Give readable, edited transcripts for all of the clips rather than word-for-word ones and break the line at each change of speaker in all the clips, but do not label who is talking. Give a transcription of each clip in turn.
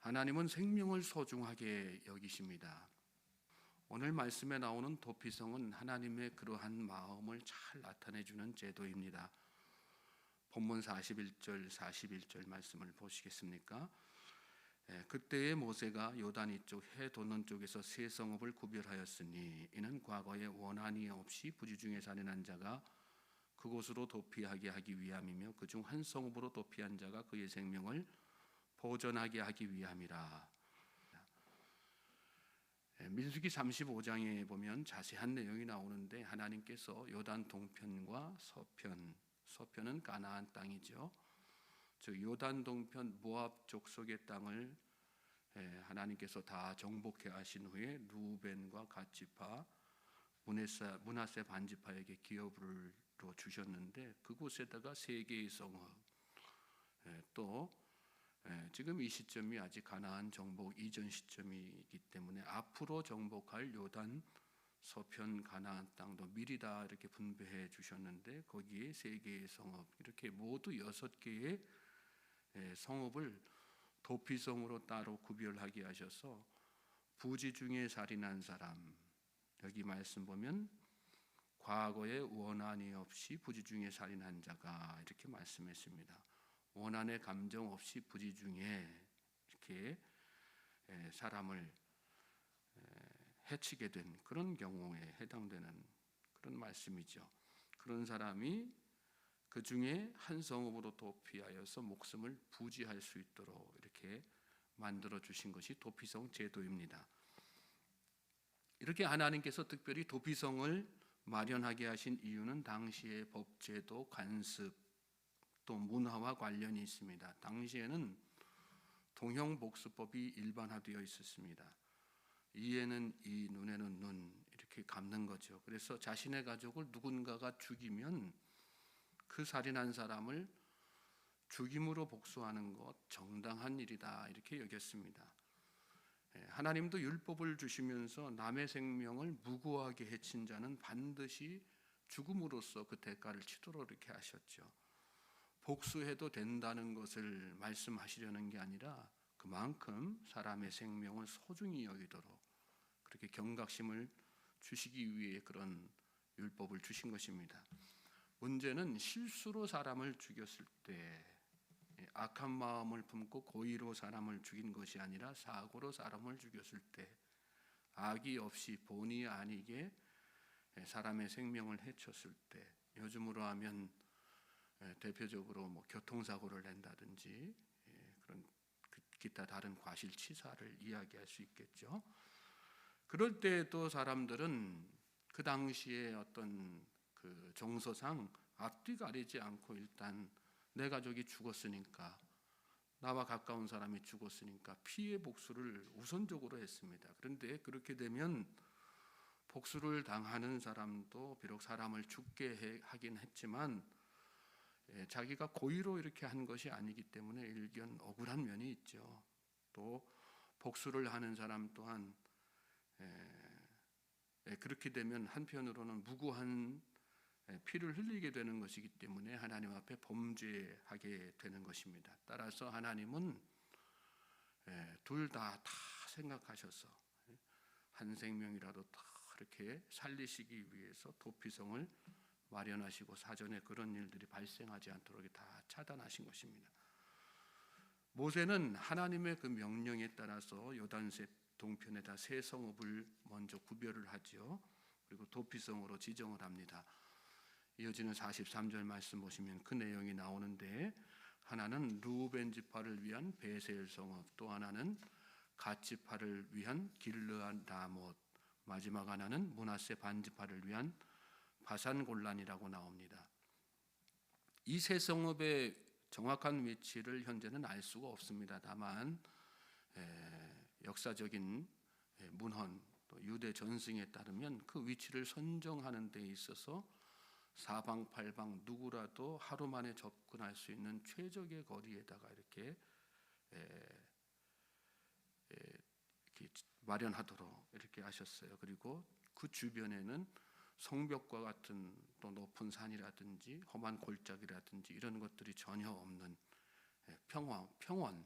하나님은 생명을 소중하게 여기십니다. 오늘 말씀에 나오는 도피성은 하나님의 그러한 마음을 잘 나타내주는 제도입니다. 본문 41절, 41절 말씀을 보시겠습니까? 그때의 모세가 요단 이쪽 해 돋는 쪽에서 세 성읍을 구별하였으니 이는 과거에 원한이 없이 부지중에 살인한 자가 그곳으로 도피하게 하기 위함이며 그중 한 성읍으로 도피한 자가 그의 생명을 보존하게 하기 위함이라. 민수기 35장에 보면 자세한 내용이 나오는데 하나님께서 요단 동편과 서편은 가나안 땅이죠. 즉 요단 동편 모압 족속의 땅을 하나님께서 다 정복해 하신 후에 루벤과 갓지파, 므낫세 반지파에게 기업으로 주셨는데 그곳에다가 세 개의 성읍, 또 지금 이 시점이 아직 가나안 정복 이전 시점이기 때문에 앞으로 정복할 요단 서편 가나안 땅도 미리 다 이렇게 분배해 주셨는데 거기에 세 개의 성읍, 이렇게 모두 6개의 성읍을 도피성으로 따로 구별하게 하셔서 부지 중에 살인한 사람, 여기 말씀 보면 과거에 원한이 없이 부지 중에 살인한 자가 이렇게 말씀했습니다. 원한의 감정 없이 부지 중에 이렇게 사람을 해치게 된 그런 경우에 해당되는 그런 말씀이죠. 그런 사람이 그 중에 한 성읍으로 도피하여서 목숨을 부지할 수 있도록 이렇게 만들어 주신 것이 도피성 제도입니다. 이렇게 하나님께서 특별히 도피성을 마련하게 하신 이유는 당시의 법제도, 관습, 또 문화와 관련이 있습니다. 당시에는 동형복수법이 일반화되어 있었습니다. 이에는 이, 눈에는 눈 이렇게 갚는 거죠. 그래서 자신의 가족을 누군가가 죽이면 그 살인한 사람을 죽임으로 복수하는 것 정당한 일이다 이렇게 여겼습니다. 하나님도 율법을 주시면서 남의 생명을 무고하게 해친 자는 반드시 죽음으로써 그 대가를 치도록 이렇게 하셨죠. 복수해도 된다는 것을 말씀하시려는 게 아니라 그만큼 사람의 생명을 소중히 여기도록 그렇게 경각심을 주시기 위해 그런 율법을 주신 것입니다. 문제는 실수로 사람을 죽였을 때 악한 마음을 품고 고의로 사람을 죽인 것이 아니라 사고로 사람을 죽였을 때 악의 없이 본의 아니게 사람의 생명을 해쳤을 때, 요즘으로 하면 대표적으로 교통사고를 낸다든지 그런 기타 다른 과실치사를 이야기할 수 있겠죠. 그럴 때도 사람들은 그 당시에 어떤 그 정서상 앞뒤 가리지 않고 일단 내 가족이 죽었으니까, 나와 가까운 사람이 죽었으니까 피해 복수를 우선적으로 했습니다. 그런데 그렇게 되면 복수를 당하는 사람도 비록 사람을 죽게 하긴 했지만 자기가 고의로 이렇게 한 것이 아니기 때문에 일견 억울한 면이 있죠. 또 복수를 하는 사람 또한 그렇게 되면 한편으로는 무고한 피를 흘리게 되는 것이기 때문에 하나님 앞에 범죄하게 되는 것입니다. 따라서 하나님은 둘 다 생각하셔서 한 생명이라도 다 이렇게 살리시기 위해서 도피성을 마련하시고 사전에 그런 일들이 발생하지 않도록 다 차단하신 것입니다. 모세는 하나님의 그 명령에 따라서 요단세 동편에다 세 성읍을 먼저 구별을 하죠. 그리고 도피성으로 지정을 합니다. 이어지는 43절 말씀 보시면 그 내용이 나오는데, 하나는 루벤 지파를 위한 베셀 성읍, 또 하나는 갓 지파를 위한 길르앗 라못, 마지막 하나는 므낫세 반지파를 위한 바산 골란이라고 나옵니다. 이 세 성읍의 정확한 위치를 현재는 알 수가 없습니다. 다만 역사적인 문헌, 또 유대 전승에 따르면 그 위치를 선정하는 데 있어서 사방팔방 누구라도 하루 만에 접근할 수 있는 최적의 거리에다가 이렇게 마련하도록 이렇게 하셨어요. 그리고 그 주변에는 성벽과 같은 또 높은 산이라든지 험한 골짜기라든지 이런 것들이 전혀 없는 평원,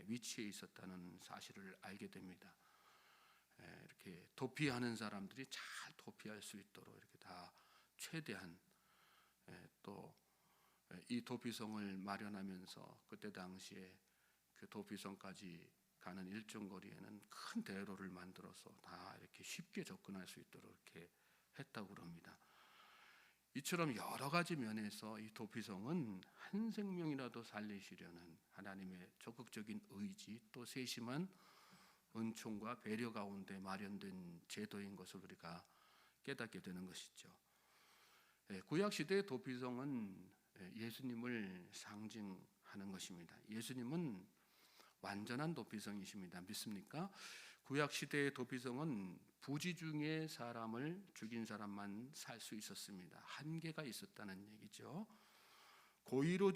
위치에 있었다는 사실을 알게 됩니다. 이렇게 도피하는 사람들이 잘 도피할 수 있도록 이렇게 다 최대한 또 이 도피성을 마련하면서 그때 당시에 그 도피성까지 가는 일정 거리에는 큰 대로를 만들어서 다 이렇게 쉽게 접근할 수 있도록 이렇게 했다고 그럽니다. 이처럼 여러 가지 면에서 이 도피성은 한 생명이라도 살리시려는 하나님의 적극적인 의지, 또 세심한 은총과 배려 가운데 마련된 제도인 것을 우리가 깨닫게 되는 것이죠. 구약 시대의 도피성은 예수님을 상징하는 것입니다. 예수님은 완전한 도피성이십니다. 믿습니까? 구약 시대의 도피성은 부지 중에 사람을 죽인 사람만 살 수 있었습니다. 한계가 있었다는 얘기죠. 고의로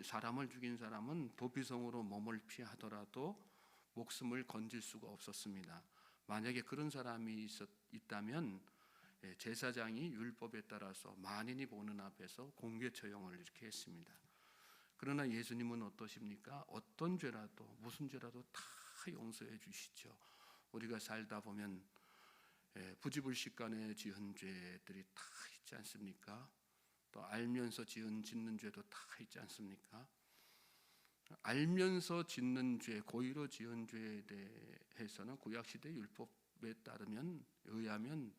사람을 죽인 사람은 도피성으로 몸을 피하더라도 목숨을 건질 수가 없었습니다. 만약에 그런 사람이 있다면 제사장이 율법에 따라서 만인이 보는 앞에서 공개 처형을 이렇게 했습니다. 그러나 예수님은 어떠십니까? 어떤 죄라도 무슨 죄라도 다 용서해 주시죠. 우리가 살다 보면 부지불식간에 지은 죄들이 다 있지 않습니까? 또 알면서 짓는 죄도 다 있지 않습니까? 알면서 짓는 죄, 고의로 지은 죄에 대해서는 구약시대 율법에 의하면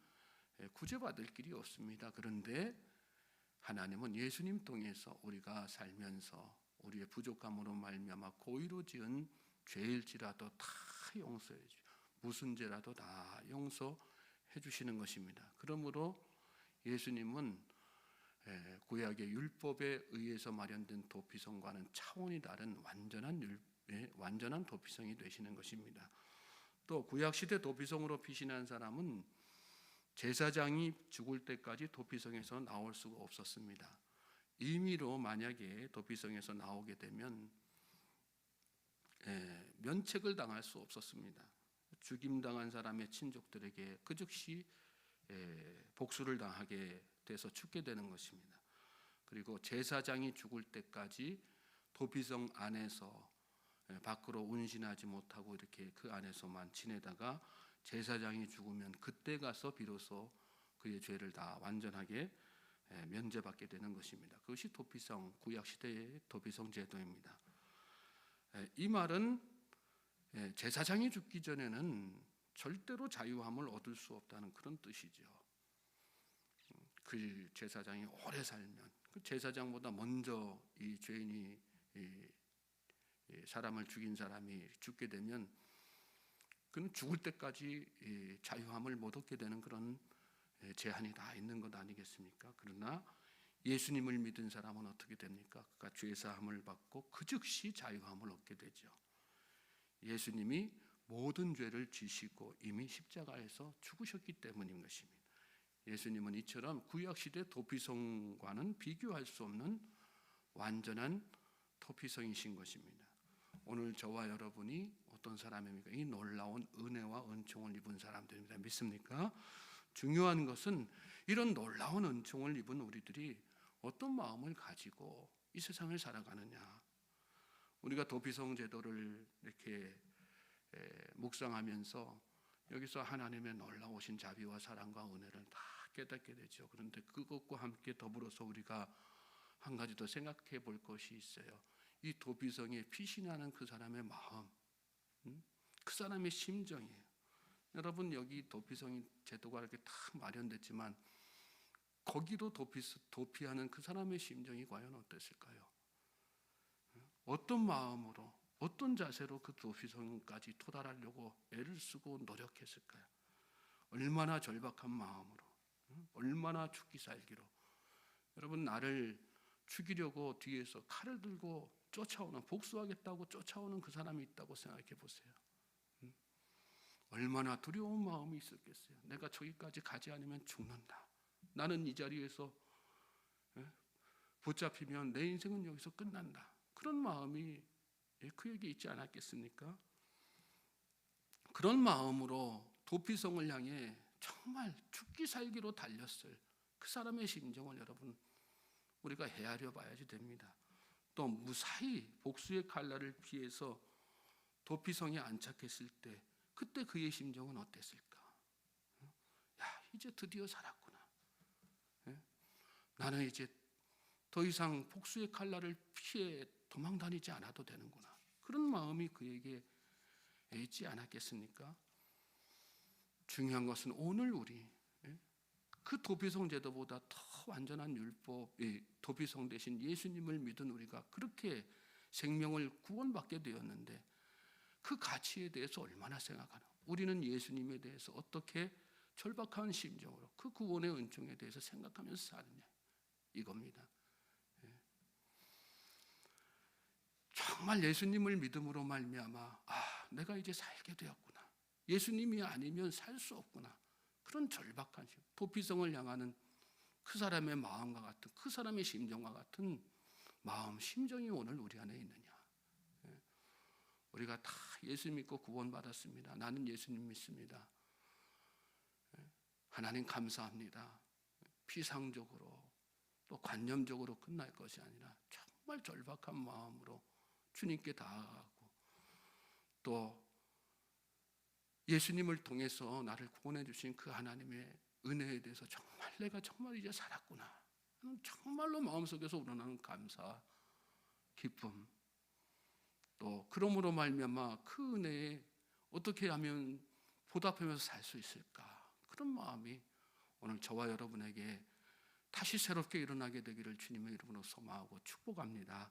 구제받을 길이 없습니다. 그런데 하나님은 예수님 통해서 우리가 살면서 우리의 부족함으로 말미암아 고의로 지은 죄일지라도 다 용서해 주시고 무슨 죄라도 다 용서해 주시는 것입니다. 그러므로 예수님은 구약의 율법에 의해서 마련된 도피성과는 차원이 다른 완전한 도피성이 되시는 것입니다. 또 구약시대 도피성으로 피신한 사람은 제사장이 죽을 때까지 도피성에서 나올 수가 없었습니다. 임의로 만약에 도피성에서 나오게 되면 면책을 당할 수 없었습니다. 죽임당한 사람의 친족들에게 그 즉시 복수를 당하게 돼서 죽게 되는 것입니다. 그리고 제사장이 죽을 때까지 도피성 안에서 밖으로 운신하지 못하고 이렇게 그 안에서만 지내다가 제사장이 죽으면 그때 가서 비로소 그의 죄를 다 완전하게 면제받게 되는 것입니다. 그것이 도피성, 구약시대의 도피성 제도입니다. 이 말은 제사장이 죽기 전에는 절대로 자유함을 얻을 수 없다는 그런 뜻이죠. 그 제사장이 오래 살면 그 제사장보다 먼저 이 죄인이 사람을 죽인 사람이 죽게 되면 그는 죽을 때까지 자유함을 못 얻게 되는 그런 제한이 다 있는 것 아니겠습니까? 그러나 예수님을 믿은 사람은 어떻게 됩니까? 그가 죄사함을 받고 그 즉시 자유함을 얻게 되죠. 예수님이 모든 죄를 지시고 이미 십자가에서 죽으셨기 때문인 것입니다. 예수님은 이처럼 구약시대 도피성과는 비교할 수 없는 완전한 도피성이신 것입니다. 오늘 저와 여러분이 어떤 사람입니까? 이 놀라운 은혜와 은총을 입은 사람들입니다. 믿습니까? 중요한 것은 이런 놀라운 은총을 입은 우리들이 어떤 마음을 가지고 이 세상을 살아가느냐. 우리가 도피성 제도를 이렇게 묵상하면서 여기서 하나님의 놀라우신 자비와 사랑과 은혜를 다 깨닫게 되죠. 그런데 그것과 함께 더불어서 우리가 한 가지 더 생각해 볼 것이 있어요. 이 도피성에 피신하는 그 사람의 마음, 그 사람의 심정이에요. 여러분, 여기 도피성이 제도가 이렇게 다 마련됐지만 거기도 도피하는 그 사람의 심정이 과연 어땠을까요? 어떤 마음으로, 어떤 자세로 그 도피성까지 도달하려고 애를 쓰고 노력했을까요? 얼마나 절박한 마음으로, 얼마나 죽기 살기로. 여러분, 나를 죽이려고 뒤에서 칼을 들고 쫓아오는, 복수하겠다고 쫓아오는 그 사람이 있다고 생각해 보세요. 얼마나 두려운 마음이 있었겠어요. 내가 저기까지 가지 않으면 죽는다. 나는 이 자리에서 붙잡히면 내 인생은 여기서 끝난다. 그런 마음이 그에게 있지 않았겠습니까? 그런 마음으로 도피성을 향해 정말 죽기 살기로 달렸을 그 사람의 심정을 여러분 우리가 헤아려 봐야지 됩니다. 또 무사히 복수의 칼날을 피해서 도피성에 안착했을 때 그때 그의 심정은 어땠을까? 야, 이제 드디어 살았구나. 나는 이제 더 이상 복수의 칼날을 피해 도망 다니지 않아도 되는구나. 그런 마음이 그에게 있지 않았겠습니까? 중요한 것은 오늘 우리 그 도피성 제도보다 더 완전한 율법, 도피성 대신 예수님을 믿은 우리가 그렇게 생명을 구원받게 되었는데 그 가치에 대해서 얼마나 생각하나? 우리는 예수님에 대해서 어떻게 절박한 심정으로 그 구원의 은총에 대해서 생각하면서 사느냐, 이겁니다. 정말 예수님을 믿음으로 말미암아 내가 이제 살게 되었구나. 예수님이 아니면 살 수 없구나. 그런 절박한 심, 도피성을 향하는 그 사람의 마음과 같은, 그 사람의 심정과 같은 마음, 심정이 오늘 우리 안에 있느냐. 우리가 다 예수 믿고 구원받았습니다. 나는 예수님 믿습니다. 하나님 감사합니다. 피상적으로 또 관념적으로 끝날 것이 아니라 정말 절박한 마음으로 주님께 다가가고 또 예수님을 통해서 나를 구원해 주신 그 하나님의 은혜에 대해서 정말 내가 정말 이제 살았구나. 정말로 마음속에서 우러나는 감사, 기쁨, 또 그러므로 말미암아 그 은혜에 어떻게 하면 보답하면서 살 수 있을까? 그런 마음이 오늘 저와 여러분에게 다시 새롭게 일어나게 되기를 주님의 이름으로 소망하고 축복합니다.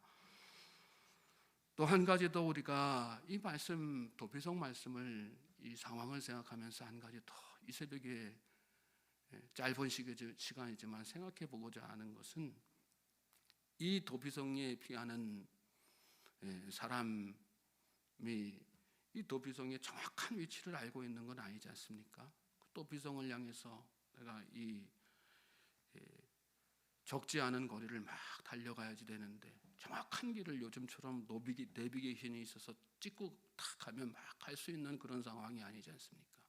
또 한 가지 더 우리가 이 말씀, 도피성 말씀을, 이 상황을 생각하면서 한 가지 더 이 새벽에 짧은 시간이지만 생각해 보고자 하는 것은 이 도피성에 피하는 사람이 이 도피성의 정확한 위치를 알고 있는 건 아니지 않습니까? 그 도피성을 향해서 내가 이 적지 않은 거리를 막 달려가야지 되는데 정확한 길을 요즘처럼 내비게이션이 있어서 찍고 탁 가면 막 갈 수 있는 그런 상황이 아니지 않습니까?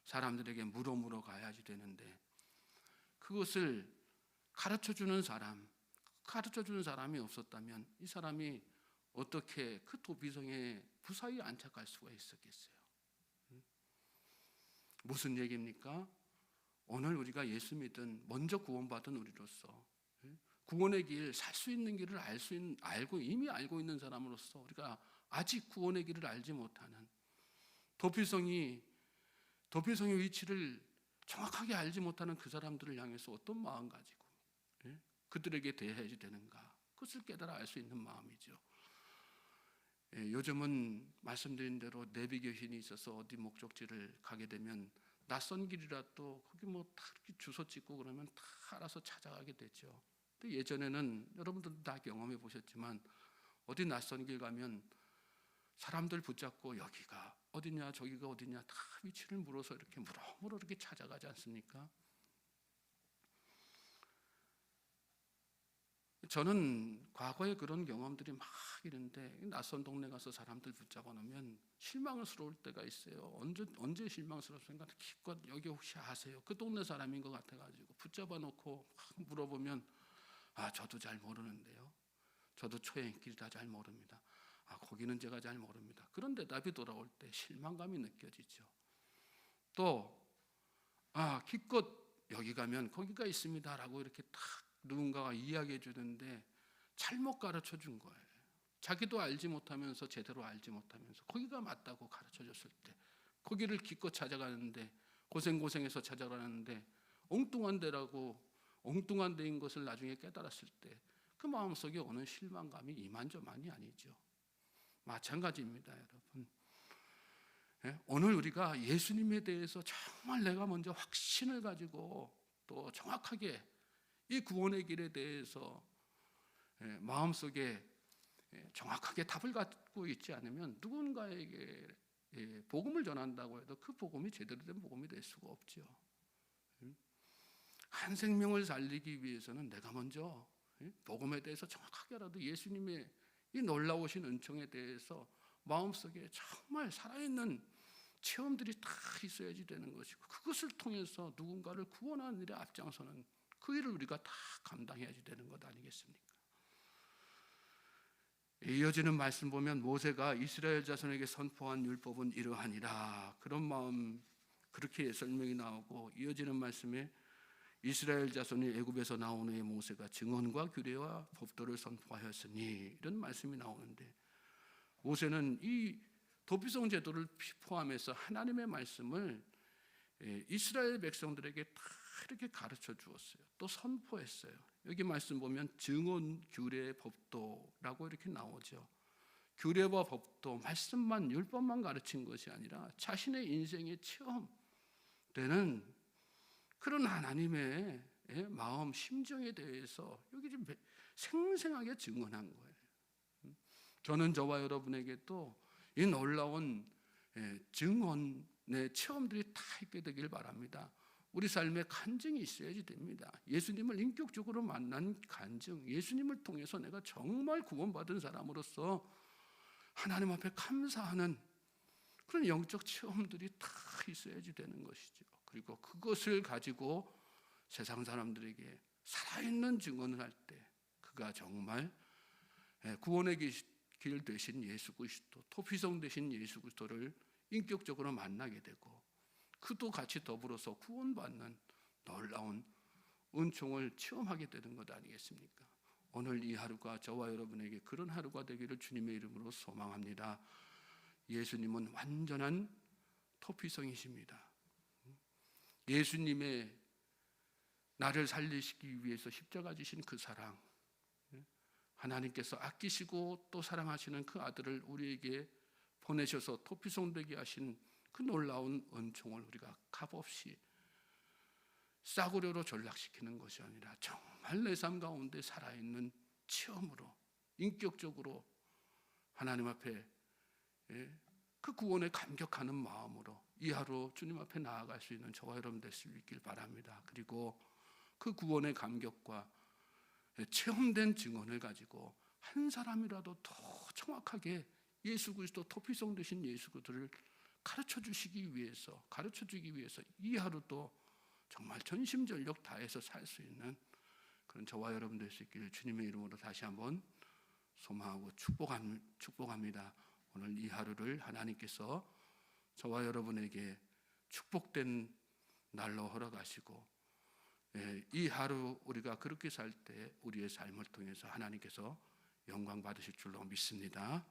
사람들에게 물어 가야지 되는데 그것을 가르쳐주는 사람이 없었다면 이 사람이 어떻게 그 도피성에 무사히 안착할 수가 있었겠어요? 무슨 얘기입니까? 오늘 우리가 예수 믿은, 먼저 구원받은 우리로서 구원의 길, 살 수 있는 길을 이미 알고 있는 사람으로서 우리가 아직 구원의 길을 알지 못하는 도피성의 위치를 정확하게 알지 못하는 그 사람들을 향해서 어떤 마음 가지고 그들에게 대해야지 되는가? 그것을 깨달아 알 수 있는 마음이죠. 요즘은 말씀드린 대로 내비게이션이 있어서 어디 목적지를 가게 되면 낯선 길이라도 거기 다 주소 찍고 그러면 다 알아서 찾아가게 되죠. 근데 예전에는 여러분들도 다 경험해 보셨지만 어디 낯선 길 가면 사람들 붙잡고 여기가 어디냐 저기가 어디냐 다 위치를 물어서 이렇게 물어물어 이렇게 찾아가지 않습니까? 저는 과거에 그런 경험들이 막 있는데 낯선 동네 가서 사람들 붙잡아 놓으면 실망스러울 때가 있어요. 언제 실망스럽습니까? 기껏 여기 혹시 아세요? 그 동네 사람인 것 같아가지고 붙잡아 놓고 막 물어보면 저도 잘 모르는데요. 저도 초행길이라 잘 모릅니다. 거기는 제가 잘 모릅니다. 그런 대답이 돌아올 때 실망감이 느껴지죠. 또 기껏 여기 가면 거기가 있습니다라고 이렇게 딱 누군가가 이야기해 주는데 잘못 가르쳐 준 거예요. 자기도 알지 못하면서 제대로 알지 못하면서 거기가 맞다고 가르쳐 줬을 때 거기를 기껏 찾아가는데 고생해서 찾아가는데 엉뚱한 데인 것을 나중에 깨달았을 때 그 마음속에 오는 실망감이 이만저만이 아니죠. 마찬가지입니다, 여러분. 오늘 우리가 예수님에 대해서 정말 내가 먼저 확신을 가지고 또 정확하게 이 구원의 길에 대해서 마음속에 정확하게 답을 갖고 있지 않으면 누군가에게 복음을 전한다고 해도 그 복음이 제대로 된 복음이 될 수가 없죠. 한 생명을 살리기 위해서는 내가 먼저 복음에 대해서 정확하게 알아도 예수님의 이 놀라우신 은총에 대해서 마음속에 정말 살아있는 체험들이 다 있어야지 되는 것이고 그것을 통해서 누군가를 구원하는 일에 앞장서는 그 일을 우리가 다 감당해야지 되는 것 아니겠습니까? 이어지는 말씀 보면 모세가 이스라엘 자손에게 선포한 율법은 이러하니라, 그런 마음, 그렇게 설명이 나오고, 이어지는 말씀에 이스라엘 자손이 애굽에서 나온 후에 모세가 증언과 규례와 법도를 선포하였으니, 이런 말씀이 나오는데, 모세는 이 도피성 제도를 포함해서 하나님의 말씀을 이스라엘 백성들에게 다 이렇게 가르쳐 주었어요. 또 선포했어요. 여기 말씀 보면 증언, 규례, 법도라고 이렇게 나오죠. 규례와 법도, 말씀만, 율법만 가르친 것이 아니라 자신의 인생의 체험되는 그런 하나님의 마음, 심정에 대해서 여기 좀 생생하게 증언한 거예요. 저는 저와 여러분에게 또 이 놀라운 증언의 체험들이 다 있게 되길 바랍니다. 우리 삶에 간증이 있어야지 됩니다. 예수님을 인격적으로 만난 간증, 예수님을 통해서 내가 정말 구원받은 사람으로서 하나님 앞에 감사하는 그런 영적 체험들이 다 있어야지 되는 것이죠. 그리고 그것을 가지고 세상 사람들에게 살아있는 증언을 할 때 그가 정말 구원의 길 되신 예수 그리스도, 토피성 되신 예수 그리스도를 인격적으로 만나게 되고, 그도 같이 더불어서 구원받는 놀라운 은총을 체험하게 되는 것 아니겠습니까? 오늘 이 하루가 저와 여러분에게 그런 하루가 되기를 주님의 이름으로 소망합니다. 예수님은 완전한 토피성이십니다. 예수님의 나를 살리시기 위해서 십자가 지신 그 사랑, 하나님께서 아끼시고 또 사랑하시는 그 아들을 우리에게 보내셔서 토피성 되게 하신 그 놀라운 은총을 우리가 값없이 싸구려로 전락시키는 것이 아니라 정말 내 삶 가운데 살아있는 체험으로, 인격적으로 하나님 앞에 그 구원에 감격하는 마음으로 이 하루 주님 앞에 나아갈 수 있는 저와 여러분 될 수 있길 바랍니다. 그리고 그 구원의 감격과 체험된 증언을 가지고 한 사람이라도 더 정확하게 예수 그리스도, 토피성 되신 예수 그리스도를 가르쳐 주기 위해서 이 하루도 정말 전심전력 다해서 살 수 있는 그런 저와 여러분 될 수 있기를 주님의 이름으로 다시 한번 소망하고 축복합니다. 오늘 이 하루를 하나님께서 저와 여러분에게 축복된 날로 허락하시고, 이 하루 우리가 그렇게 살 때 우리의 삶을 통해서 하나님께서 영광 받으실 줄로 믿습니다.